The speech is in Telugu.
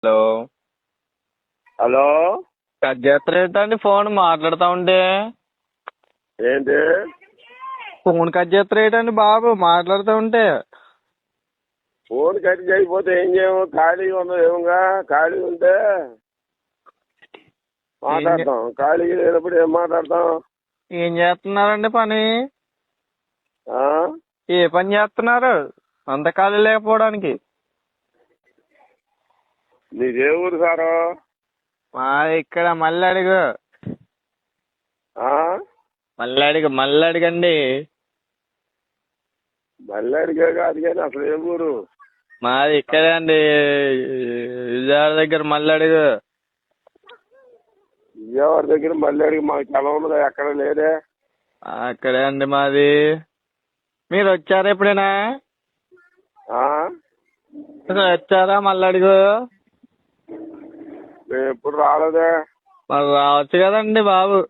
హలో. హలో, కట్ చేస్తారేంటండి ఫోన్ మాట్లాడుతూ ఉంటే? ఏంటి? ఫోన్ కట్ చేస్తారేంటండి బాబు మాట్లాడుతూ ఉంటే? ఫోన్ కట్ చేయకపోతే ఏం చేయము, ఖాళీగా ఏముగా ఖాళీ ఉంటే మాట్లాడతాం, ఖాళీగా లేనప్పుడు ఏం మాట్లాడతాం? ఏం చేస్తున్నారండి పని? ఆ? ఏ పని చేస్తున్నారు అంత ఖాళీ లేకపోవడానికి? నీదే ఊరు సారు? మాది ఇక్కడ మల్లెడుగు. ఆ? మల్లెడుగండి. మళ్ళీ అడిగే కాదు కానీ అసలు ఏ ఊరు? మాది ఇక్కడే అండి, విజయవాడ దగ్గర మల్లెడుగు. విజయవాడ దగ్గర మళ్ళీ అడిగి మాకు ఎలా ఉన్నదా? ఎక్కడ లేదే. అక్కడే అండి మాది. మీరు వచ్చారా ఎప్పుడైనా? ఆ? వచ్చారా మల్లెడుగు? మేము ఎప్పుడు రాలేదే. మరి రావచ్చు కదండి బాబు.